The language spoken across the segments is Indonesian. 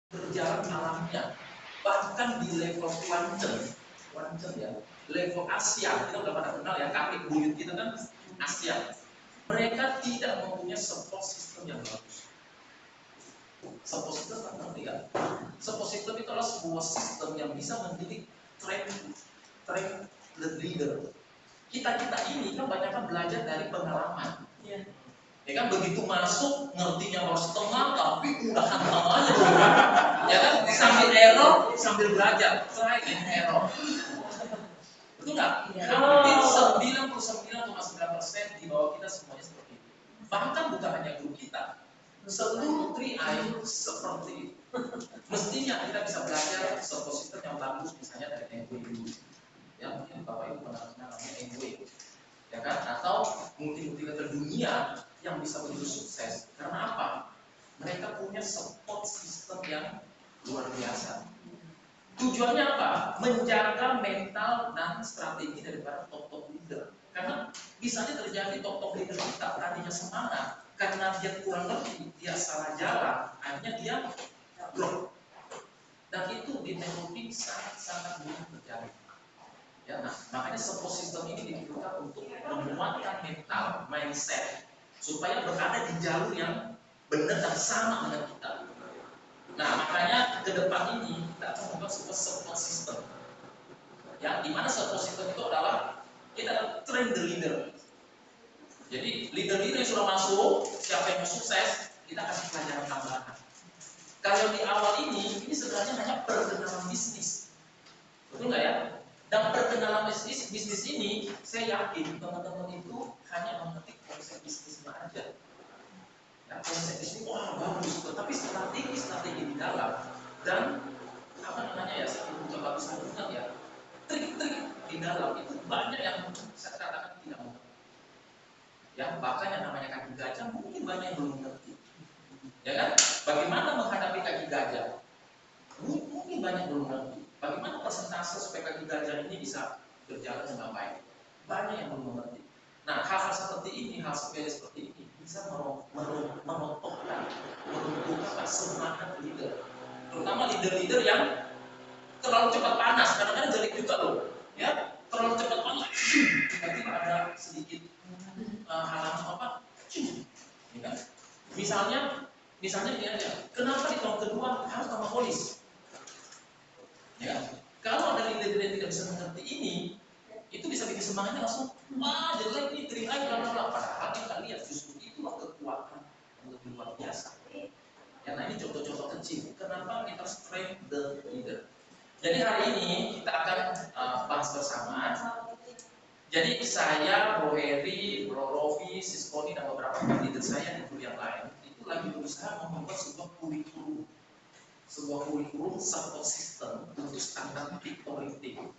berjalan alamiah, bahkan di level quantum ya, level Asia, kita udah pada kenal ya, kakek buyut kita kan Asia. Mereka tidak mempunyai support system yang bagus. Support system kan ngerti kan? Support system itu adalah sebuah sistem yang bisa mendidik train the leader. Kita ini kan banyak kan belajar dari pengalaman. Ya kan begitu masuk ngertinya baru setengah tapi udah hantam aja. Ya kan sambil error sambil belajar, try and error. Betul nggak? Hampir 99,9% di bawah kita semuanya seperti itu. Bahkan bukan hanya guru kita, seluruh 3i seperti itu. Mestinya kita bisa belajar sebuah sistem yang bagus, misalnya dari Engwe dulu. Ya mungkin Bapak Ibu pernah namanya Engwe, ya kan? Atau multi-multilateral dunia yang bisa begitu sukses. Karena apa? Mereka punya support system yang luar biasa. Tujuannya apa? Menjaga mental dan strategi daripada top leader. Karena bisanya terjadi top leader kita tadinya semangat, karena dia kurang ngerti, dia salah jalan, akhirnya dia drop. Dan itu di teknologi sangat mudah terjadi. Ya, nah, makanya support system ini dibutuhkan untuk menguatkan mental, mindset, supaya berada di jalur yang benar dan sama dengan kita. Nah, makanya ke depan ini kita akan membuat sebuah support system. Ya, di mana support system itu adalah kita train the leader. Jadi leader-leader yang sudah masuk, siapa yang mau sukses, kita kasih pelajaran tambahan. Kalau di awal ini sebenarnya hanya perkenalan bisnis, betul nggak ya? Dan perkenalan bisnis ini, saya yakin teman-teman itu hanya mengetik konsep bisnisnya aja. Ya, konsep bisnis wah bagus, tetapi strategi di dalam dan apa namanya ya, saya coba bisa bukan ya, trik-trik di dalam itu banyak yang saya katakan tidak mengerti. Ya, bahkan yang namanya kaki gajah mungkin banyak yang belum mengerti. Ya kan? Bagaimana menghadapi kaki gajah? Mungkin banyak belum mengerti. Bagaimana persentase supaya kaki gajah ini bisa berjalan dengan baik? Banyak yang belum mengerti. Nah, hal-hal seperti ini, hal sepele seperti ini bisa meruntuhkan semangat leader. Terutama leader-leader yang terlalu cepat panas, kadang-kadang jelek juga loh. Ya, terlalu cepat panas, tiba-tiba ada sedikit halangan apa? Ya kan? Misalnya ini aja, kenapa di tahun kedua harus tambah polis? Ya, kalau ada leader yang tidak bisa mengerti ini, itu bisa bikin semangatnya langsung, wah jelek nih, teringat bla bla bla. Padahal kita lihat justru itulah kekuatan yang lebih luar biasa. Ya, nah ini contoh-contoh kecil. Kenapa kita train the leader? Jadi hari ini kita akan bahas bersama. Jadi saya, Bro Heri, Bro Rofi, Siskoni, dan beberapa leader saya di guru yang lain itu lagi berusaha membuat sebuah kurikulum support system untuk standar victory team.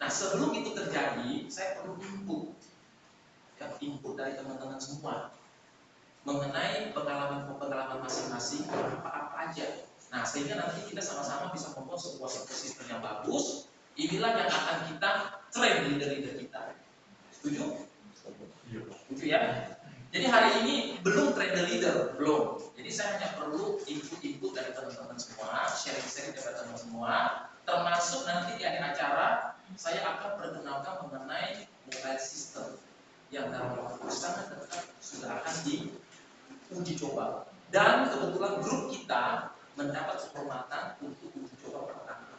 Nah, sebelum itu terjadi, saya perlu input dari teman-teman semua mengenai pengalaman masing-masing, apa aja. Nah, sehingga nanti kita sama-sama bisa membuat sebuah support system yang bagus. Inilah yang akan kita train leader-leader kita. Setuju? Setuju ya? Jadi hari ini belum train the leader, belum. Jadi saya hanya perlu input dari teman-teman semua, sharing-sharing dari teman-teman semua, termasuk nanti di akhir acara saya akan perkenalkan mengenai mobile system yang dalam waktu sangat dekat sudah akan diuji coba. Dan kebetulan grup kita mendapat kehormatan untuk uji coba pertama.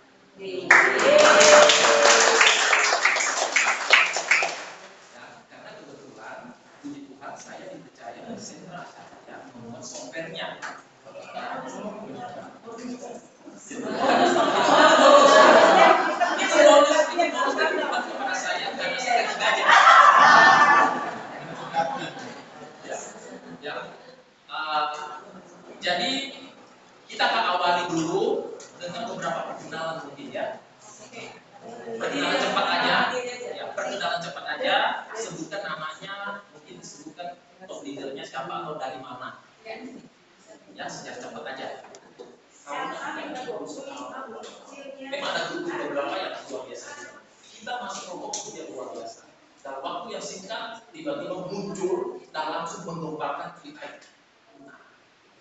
Karena kebetulan puji Tuhan saya dipercaya oleh sentra yang membuat softwarenya. Itu bonus dari Tuhan kepada saya karena saya digaji. Jadi kita akan awali dulu dengan beberapa perkenalan mungkin ya. Perkenalan cepat aja, perkenalan cepat aja. Sebutkan namanya, mungkin disebutkan top leadernya siapa atau dari mana. Ya, secara cepat aja. Memang ada guru beberapa yang luar biasa. Kita masih kelompok itu yang luar biasa. Dalam waktu yang singkat, tiba-tiba muncul dan langsung mengembangkan kita.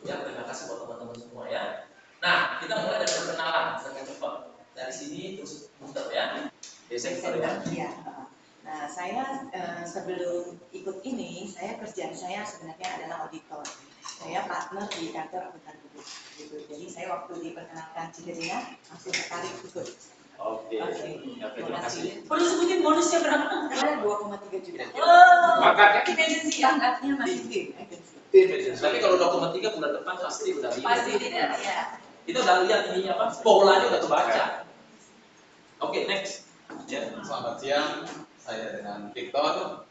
Ya, terima kasih buat teman-teman semua ya. Nah, kita mulai dari perkenalan, cepat. Dari sini terus muter ya. Desember ya. Iya. Nah, saya sebelum ikut ini, kerjaan saya sebenarnya adalah auditor. Saya partner di kantor akuntan publik. Gitu. Jadi saya waktu diperkenalkan Cikerina langsung tertarik ikut. Oke. Terima kasih. Perlu sebutin bonusnya berapa? Ada 2,3 juta. Makanya tim agensi ya? Pangkatnya masih tim. Tapi kalau 2,3 bulan depan pasti udah lihat. Pasti tidak ya. Kita udah lihat ininya apa? Polanya udah kebaca. Oke, next. Ya. Selamat siang, saya dengan Victor,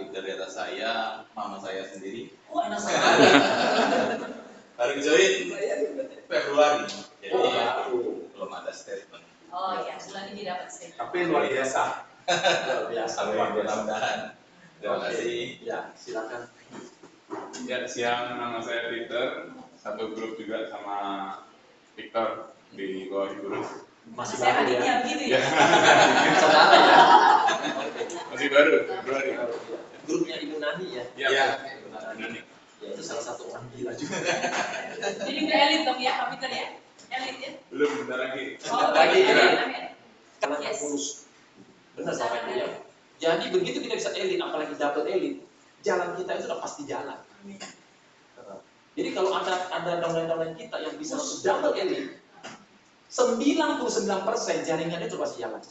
leader data saya, mama saya sendiri. Oh, enak sekali. Baru join Februari, jadi belum ada statement. Oh iya, setelah ini dapat statement. Tapi luar biasa. Luar biasa. Mudah-mudahan. Terima kasih. Ya, silakan. Ya, siang, nama saya Peter, satu grup juga sama Victor di bawah Ibu Ruth. Masih Saya baru adiknya ya. begitu Ya, ya. Saudara ya. masih baru, Februari. Grupnya Ibu Nani ya. Ya, benar. ini. Ya, itu salah satu orang gila juga. Jadi udah elit dong ya, Pak Peter ya? Elit ya? Belum, bentar lagi. Oh, Lagi, elit, ya. amin. Karena Yes. kurus. Benar Bapak Ibu ya. Jadi begitu kita bisa elit, apalagi double elit, jalan kita itu udah pasti jalan. Jadi kalau ada downline kita yang bisa double elit, 99% jaringannya itu pasti jalan.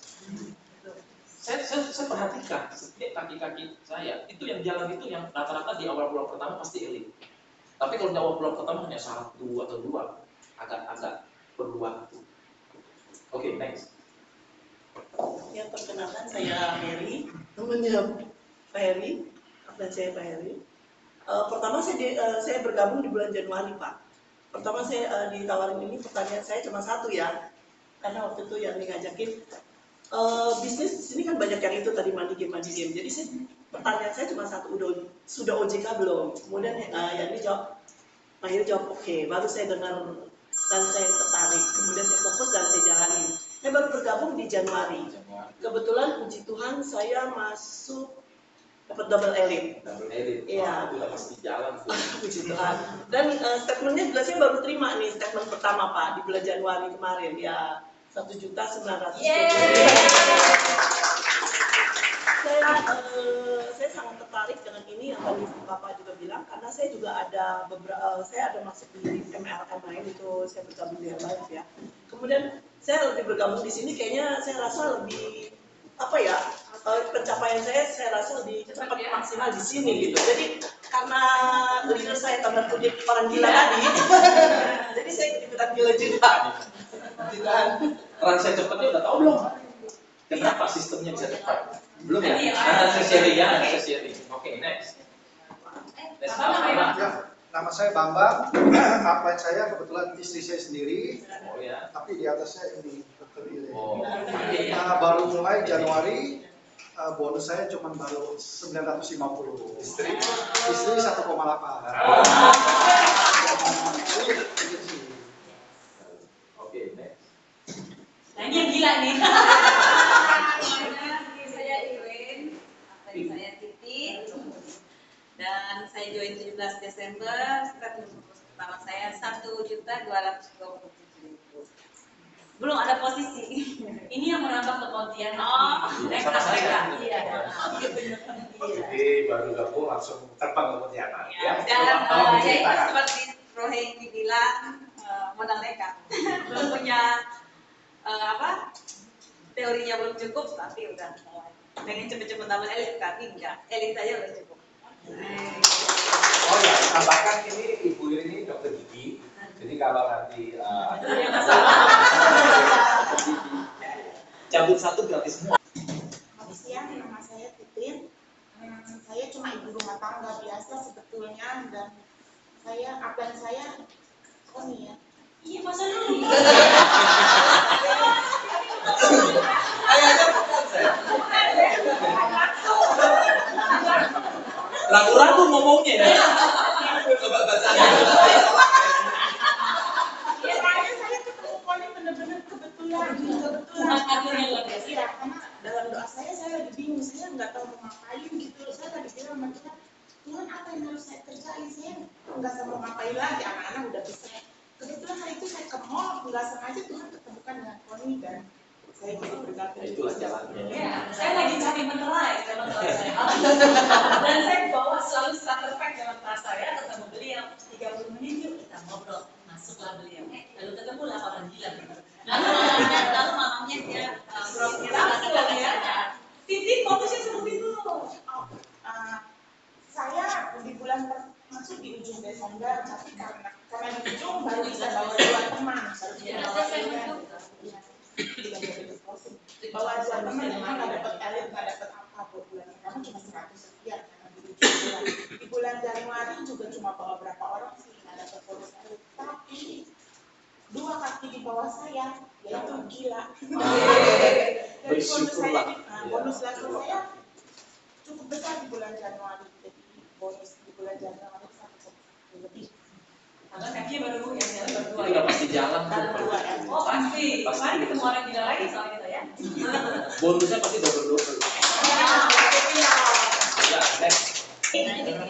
Saya perhatikan setiap kaki-kaki saya, itu yang jalan itu yang rata-rata di awal bulan pertama pasti elit. Tapi kalau di awal bulan pertama hanya 1 atau 2, agak perlu waktu. Oke, next. Ya, perkenalkan saya Mary, temannya Pak Heri, dan saya Pak Heri. Pertama saya bergabung di bulan Januari, Pak. Pertama saya ditawarin ini, pertanyaan saya cuma satu ya, karena waktu itu yang ngajakin bisnis di sini kan banyak yang itu tadi mandi game. Jadi pertanyaan saya cuma satu, sudah OJK belum? Kemudian yang ini jawab, Pak Heri jawab oke. Baru saya dengar dan saya tertarik. Kemudian saya fokus dan saya jalanin. Saya baru bergabung di Januari. Kebetulan puji Tuhan saya masuk dapat double elit. Double elit. Iya. Itu udah pasti jalan. Puji Tuhan. Dan statementnya juga saya baru terima nih, statement pertama Pak di bulan Januari kemarin ya, 1.900.000. Saya sangat tertarik dengan ini yang tadi Bapak juga bilang, karena saya juga ada saya ada masuk di MLM lain, itu saya bergabung di Herbalife ya. Kemudian saya lebih bergabung di sini, kayaknya saya rasa lebih pencapaian saya rasa lebih cepat maksimal di sini gitu. Jadi karena leader saya tanda kutip orang gila tadi, jadi saya ikutan gila juga. Orang saya cepatnya udah tahu belum? Kenapa sistemnya bisa cepat? Belum ya? Ada saya sharing. Oke, next. Next. Ya, nama saya Bambang. Upline saya kebetulan istri saya sendiri, Oh ya. tapi di atasnya ini Dr. Ile. Oh. Baru mulai Januari, bonus saya cuma baru 950. Istri 1,8. Oke, next. Nah ini yang gila nih. Saya Irin, tadi saya Titi, dan saya join 17 Desember. Statement pertama saya 1.227.000. Belum ada posisi. Ini yang merambah ke Pontianak. Oh, naik sama saya. Iya. Jadi baru gabung langsung terbang ke Pontianak. Ya, dan Tolong ya itu diceritakan. seperti Roheng dibilang modal nekat. Belum punya teorinya belum cukup, tapi udah mulai. Pengen cepet-cepet tambah elit, tapi enggak. Elit aja udah cukup. Oh ya, tambahkan ini Ibu ini dokter gigi. Jadi kalau nanti Cabut satu gratis semua. Selamat siang, nama saya Titin. Saya cuma ibu rumah tangga biasa sebetulnya, dan upline saya Sony ya. Iya, masa dulu. Ragu-ragu ngomongnya ya. Coba baca. Ya, soalnya saya ketemu Koni benar-benar kebetulan. Tuhan aturnya luar biasa. Iya, karena dalam doa saya lagi bingung, saya nggak tahu mau ngapain gitu. Saya lagi bilang sama Tuhan, Tuhan apa yang harus saya kerjain? Saya nggak tahu mau ngapain lagi, anak-anak udah besar. Kebetulan hari saya ke mall, nggak sengaja Tuhan ketemukan dengan Koni dan saya bisa berkata Itulah jalannya. Ya, saya lagi cari menerai dalam tas saya. Dan saya bawa selalu starter pack dalam tas saya, ketemu beliau 30 menit yuk kita ngobrol. Masuklah beliau. Lalu ketemulah orang gila. Lalu malamnya dia Langsung ya. Titik fokusnya seperti itu. Saya di bulan masuk di ujung Desember, tapi karena di ujung baru bisa bawa 2 teman, baru bisa bawa bawa 2 teman, memang nggak dapat elit, nggak dapat apa buat bulan pertama cuma 100 sekian karena di ujung bulan. Di bulan Januari juga cuma bawa berapa orang sih nggak dapat bonus elit, tapi 2 kaki di bawah saya yaitu gila. Jadi bonus langsung saya cukup besar di bulan Januari, jadi bonus di bulan Januari 1 lebih. Karena kakinya baru yang jalan berdua. Itu udah pasti jalan tuh. Oh pasti. Kemarin ketemu orang gila lagi soal kita ya. Bonusnya pasti double. Ya, next.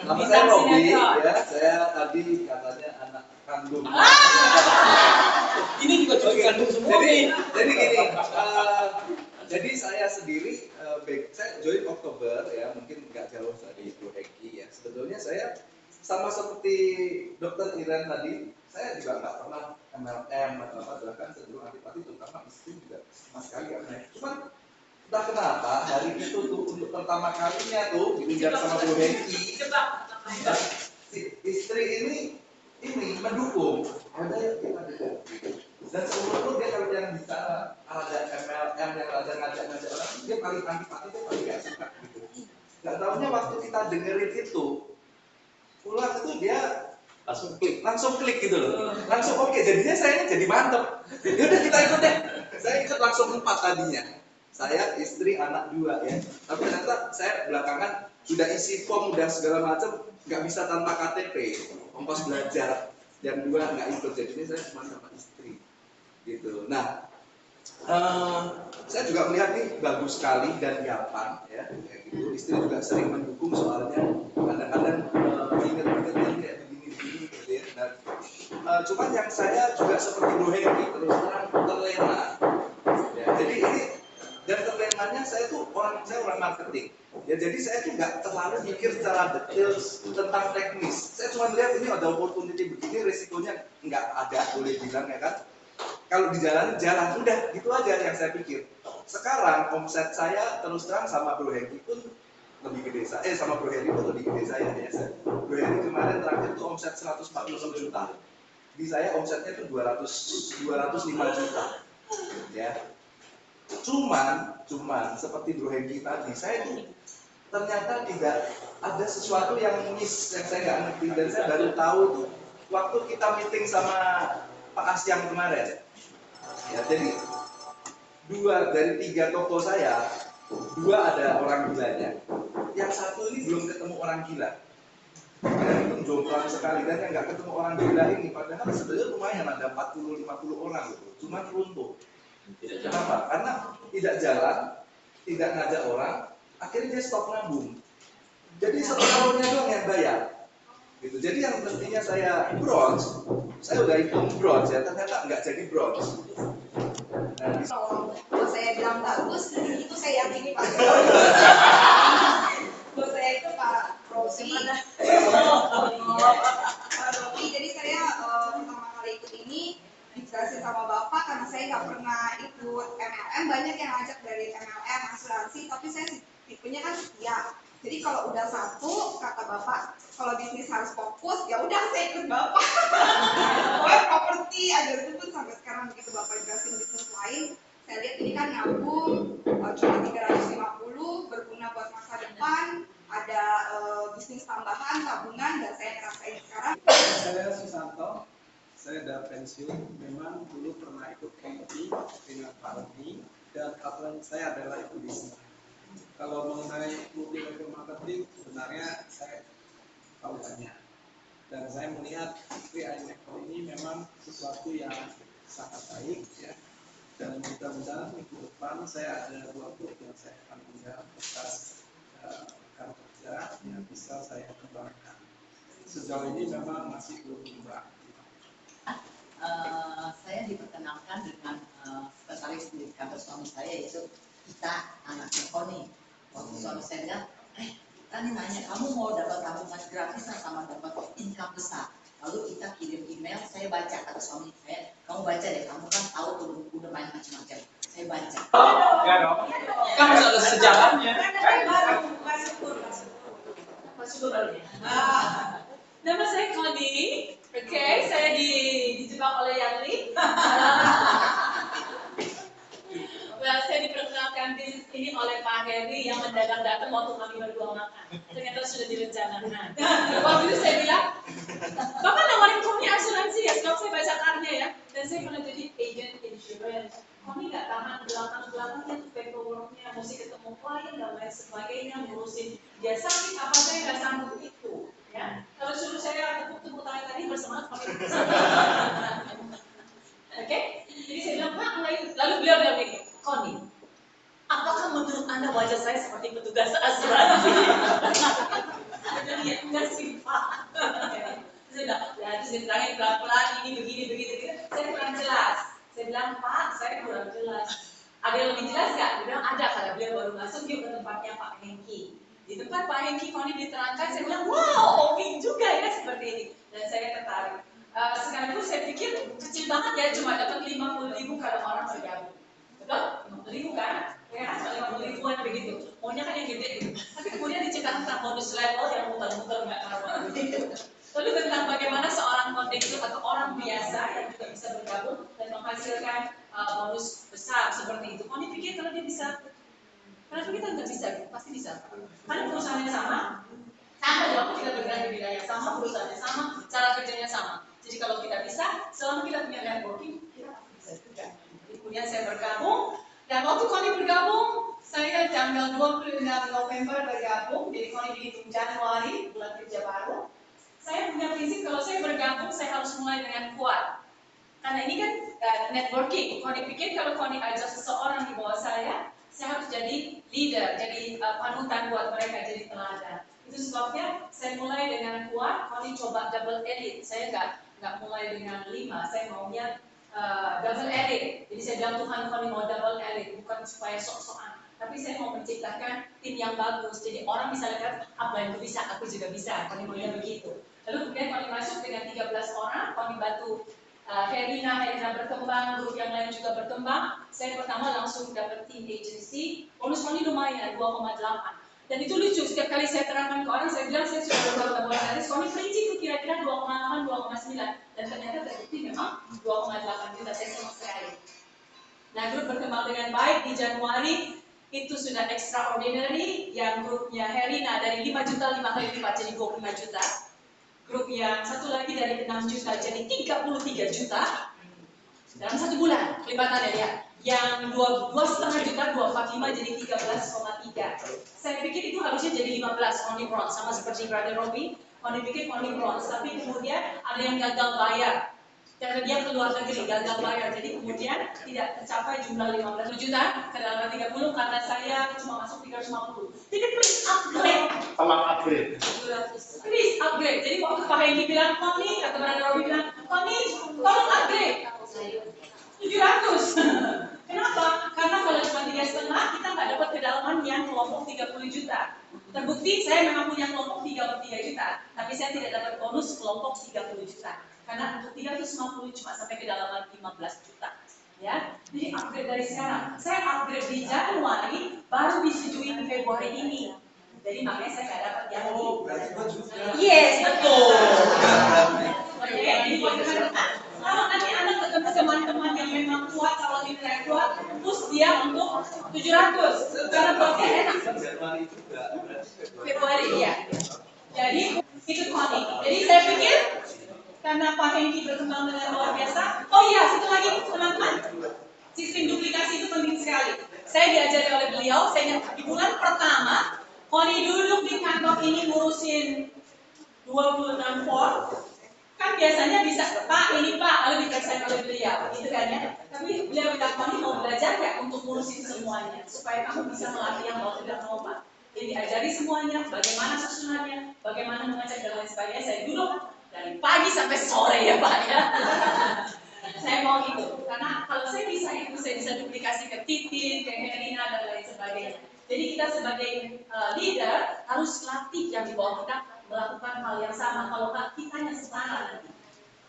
Nama saya Robi, ya. Saya tadi katanya anak kandung. Ini juga cucu kandung semua. Jadi gini, jadi saya sendiri, saya join Oktober ya, mungkin nggak jauh dari Bro Eki ya. Sebetulnya saya sama seperti Dokter Iren tadi, saya juga nggak pernah MLM atau apa, bahkan cenderung antipati, terutama istri juga sama sekali nggak. Cuman entah kenapa hari itu tuh untuk pertama kalinya tuh diujar sama Bro Eki, si istri ini mendukung, ada yang kita dengar. Dan sebelum dia kalau yang bicara ada MLM yang ada ngajak-ngajak orang, dia paling antipati, dia paling gak suka gitu. Nggak tahunya waktu kita dengerin itu, pulang itu dia langsung klik gitu loh, langsung oke. Jadinya saya jadi mantep. Yaudah kita ikut deh. Saya ikut langsung 4 tadinya. Saya, istri, anak 2 ya. Tapi ternyata saya belakangan sudah isi form, udah segala macam, nggak bisa tanpa KTP, ongkos belajar. Yang 2 nggak ikut, jadinya saya cuma sama istri. Gitu. Nah, saya juga melihat ini bagus sekali dan gampang ya, kayak gitu. Istri juga sering mendukung soalnya kadang-kadang ingat-ingatnya kayak begini gitu ya. Dan cuman yang saya juga seperti Bro Henry terus terang terlena. Ya, jadi ini dan terlenanya saya orang marketing. Ya jadi saya tuh nggak terlalu mikir secara detail tentang teknis. Saya cuma lihat ini ada opportunity begini, resikonya nggak ada, boleh bilang ya kan. Kalau di jalan, udah gitu aja yang saya pikir. Sekarang omset saya terus terang sama Bro Henry pun lebih gede saya, sama Bro Henry pun lebih gede saya ya. Bro Henry kemarin terakhir tuh omset 146 juta. Di saya omsetnya tuh 205 juta. Ya. Cuman seperti Bro Henry tadi, saya tuh ternyata tidak ada sesuatu yang miss yang saya nggak ngerti, dan saya baru tahu tuh waktu kita meeting sama Pak Asyang kemarin. Ya, jadi 2 dari 3 toko saya, 2 ada orang gilanya. Yang 1 ini belum ketemu orang gila. Dan itu jomplang sekali, dan yang nggak ketemu orang gila ini padahal sebenarnya lumayan ada 40-50 orang gitu. Cuman runtuh. Kenapa? Karena tidak jalan, tidak ngajak orang, akhirnya dia stop nabung. Jadi setahunnya doang yang bayar. Gitu. Jadi yang mestinya saya bronze, saya udah hitung bronze ya, ternyata nggak jadi bronze. Nah, kalau saya bilang bagus, itu saya yakini Pak. Kalau saya itu Pak Robi. Pak Robi, jadi saya pertama kali ikut ini dijelasin sama Bapak karena saya nggak pernah ikut MLM. Banyak yang ngajak dari MLM, asuransi, tapi saya tipenya kan setia. Jadi kalau udah satu, kata Bapak, kalau bisnis harus fokus, ya udah saya ikut Bapak. Pokoknya properti aja itu pun sampai sekarang begitu Bapak jelasin bisnis lain, saya lihat ini kan nyambung, cuma 350, berguna buat masa depan, ada bisnis tambahan, tabungan, dan saya ngerasain sekarang. Saya Susanto, saya udah pensiun, memang dulu pernah ikut KMP dengan Pak Robi, dan upline saya adalah itu bisnis. Kalau mengenai multi level marketing, sebenarnya saya tahu banyak. Dan saya melihat Tri-Icon ini memang sesuatu yang sangat baik ya. Dan mudah-mudahan minggu depan saya ada 2 grup yang saya akan punya bekas rekan kerja yang bisa saya kembangkan. Sejauh ini memang masih belum berubah. saya diperkenalkan dengan spesialis di kantor suami saya, yaitu Ita, anaknya Koni. Waktu suami saya bilang, Ita nih nanya, kamu mau dapat tabungan gratisan sama dapat income besar? Lalu kita kirim email, saya baca, kata suami saya, kamu baca deh, kamu kan tahu tuh udah main macam-macam. Saya baca. Ya dong. Kan harus ada sejarahnya. Masuk baru ya. Nama saya Koni. Oke, saya dijebak oleh Yanli. Saya diperkenalkan bisnis ini oleh Pak Heri yang mendadak datang waktu kami berdua makan. Ternyata sudah direncanakan. Waktu itu saya bilang, Bapak nawarin Koni asuransi ya, sebab saya baca karya ya. Dan saya pernah jadi agent insurance. Koni nggak tahan belakang-belakangnya tuh paperworknya, mesti ketemu klien dan lain sebagainya, ngurusin dia sakit apa saya nggak sanggup itu. Ya, kalau suruh saya tepuk tangan tadi bersemangat pakai Oke, jadi saya bilang, Pak, lalu beliau bilang begini, Koni, apakah menurut Anda wajah saya seperti petugas asuransi? Jadi enggak sih, Pak. Saya bilang, ya terus ditanya pelan-pelan, ini begini. Saya kurang jelas. Saya bilang, Pak, saya kurang jelas. Ada yang lebih jelas nggak? Dia bilang, ada, karena beliau baru masuk yuk ke tempatnya Pak Hengki. Di tempat Pak Hengki, Koni diterangkan, saya bilang, wow, oke juga ya seperti ini. Dan saya tertarik. Sekaligus saya pikir kecil banget ya, cuma dapat 50.000 kalau orang bergabung. Betul? 50.000 kan? Ya kan, 50.000-an begitu. Maunya kan yang gede gitu. Tapi kemudian diceritakan tentang bonus level yang muter-muter nggak karuan begitu. Lalu tentang bagaimana seorang kondektur atau orang biasa yang juga bisa bergabung dan menghasilkan bonus besar seperti itu. Koni pikir kalau dia bisa, kenapa kita nggak bisa? Pasti bisa. Karena perusahaannya sama dong, kita bergerak di bidang yang sama, perusahaannya sama, cara kerjanya sama. Jadi kalau kita bisa, selama kita punya networking, kita bisa juga. Kemudian saya bergabung, dan waktu Koni bergabung, saya tanggal 26 November bergabung, jadi Koni dihitung Januari, bulan kerja baru. Saya punya prinsip kalau saya bergabung, saya harus mulai dengan kuat. Karena ini kan networking, Koni pikir kalau Koni ajak seseorang di bawah saya harus jadi leader, jadi panutan buat mereka, jadi teladan. Itu sebabnya saya mulai dengan kuat, Koni coba double edit. Saya nggak mulai dengan 5, saya maunya double edit. Jadi saya bilang Tuhan, Koni mau double edit, bukan supaya sok-sokan. Tapi saya mau menciptakan tim yang bagus. Jadi orang bisa lihat, apa yang aku bisa, aku juga bisa. Koni maunya begitu. Lalu kemudian Koni masuk dengan 13 orang, Koni bantu Herina berkembang, grup yang lain juga berkembang. Saya pertama langsung dapat tim agency, bonus Koni lumayan, 2,8. Dan itu lucu, setiap kali saya terangkan ke orang, saya bilang saya sudah beberapa bulan dari Koni perinci itu kira-kira 2,8, 2,9. Dan ternyata terbukti memang 2,8 juta, saya senang sekali. Nah, grup berkembang dengan baik di Januari, itu sudah extraordinary, yang grupnya Herina dari 5 juta, 5 kali lipat jadi 25 juta. Grup yang satu lagi dari 6 juta jadi 33 juta dalam 1 bulan kelipatannya ya. Yang 2,5 juta 245 jadi 13,3. Saya pikir itu harusnya jadi 15 Koni bronze sama seperti Brother Robbie. Koni pikir Koni bronze, tapi kemudian ada yang gagal bayar karena dia keluar negeri, gagal bayar, jadi kemudian tidak tercapai jumlah 15 juta ke dalam 30 karena saya cuma masuk 350. Jadi please upgrade. Tolong upgrade. Please upgrade. Jadi waktu Pak Hengki bilang Koni, atau Brother Robbie bilang Koni, tolong upgrade. 700. Kenapa? Karena kalau cuma 3,5 kita nggak dapat kedalaman yang kelompok 30 juta. Terbukti saya memang punya kelompok 33 juta, tapi saya tidak dapat bonus kelompok 30 juta. Karena untuk 350 cuma sampai kedalaman 15 juta. Ya, jadi upgrade dari sekarang. Saya upgrade di Januari, baru disetujui di Februari ini. Jadi makanya saya nggak dapat yang berarti gua juga. Yes, betul. Oke, jadi kalau nanti Anda ketemu teman-teman yang memang kuat, kalau tidak kuat, terus dia untuk 700. Karena buatnya enak. Januari juga, Februari, iya. Jadi, itu Koni. Jadi saya pikir, karena Pak Hengki berkembang dengan luar biasa. Oh iya, satu lagi teman-teman. Sistem duplikasi itu penting sekali. Saya diajari oleh beliau, saya ingat di bulan pertama, Koni duduk di kantor ini ngurusin 26 form. Kan biasanya bisa, Pak, ini Pak, lalu diperiksa oleh beliau, gitu kan ya. Tapi beliau bilang, Koni mau belajar ya untuk ngurusin semuanya, supaya kamu bisa melatih yang mau tidak mau Pak. Jadi diajari semuanya, bagaimana susunannya, bagaimana mengecek dan lain sebagainya. Saya duduk dari pagi sampai sore ya Pak ya. saya mau itu, karena kalau saya bisa itu, saya bisa duplikasi ke Titin, ke Herina dan lain sebagainya. Jadi kita sebagai leader harus latih yang di bawah kita melakukan hal yang sama. Kalau kitanya setara nanti,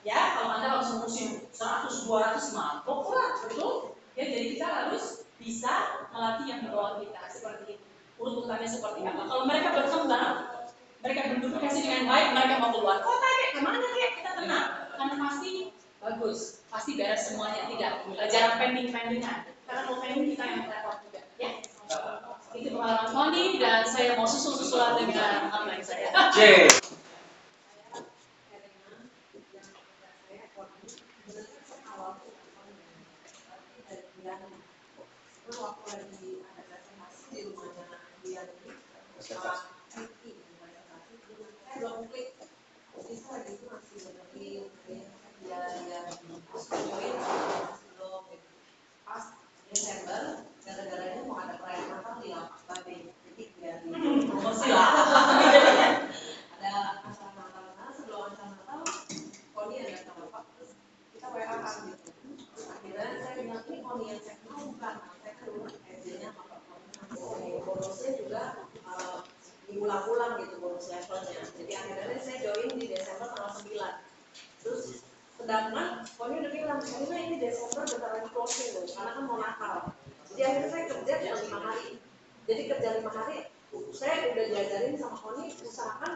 ya kalau Anda harus ngurusin 100-200 mabok lah, betul? Ya jadi kita harus bisa melatih yang di bawah kita seperti itu. Urutannya seperti apa? Kalau mereka berkembang, mereka berduplikasi dengan baik, mereka mau keluar kota kayak kemana kayak kita tenang, karena pasti bagus, pasti beres semuanya, tidak jarang pending-pendingan. Karena kalau pending kita yang repot juga, ya. Itu pengalaman Tony dan saya mau susul-susulan dengan apa yang saya. J. Waktu lagi ada presentasi di rumahnya dia ini, saya belum klik, jadi saya lagi itu masih benerin, dia join belum, pas Desember, gara-garanya mau ada perayaan Natal di Lapak Babe, jadi biar ada acara Natal, sebelum acara Natal, Koni ada sama Pak, terus kita WA-an gitu, terus akhirnya saya bilang ini Koni yang saya kenal bukan, saya kan dulu SD-nya Pak Koni, bonusnya juga diulang-ulang gitu bonus levelnya. Jadi akhirnya saya join di Desember tanggal 9. Terus sedangkan Koni udah bilang, karena ini Desember bentar lagi closing loh, karena kan mau Natal. Jadi akhirnya saya kerja cuma 5 hari. Jadi kerja 5 hari, saya udah diajarin sama Koni usahakan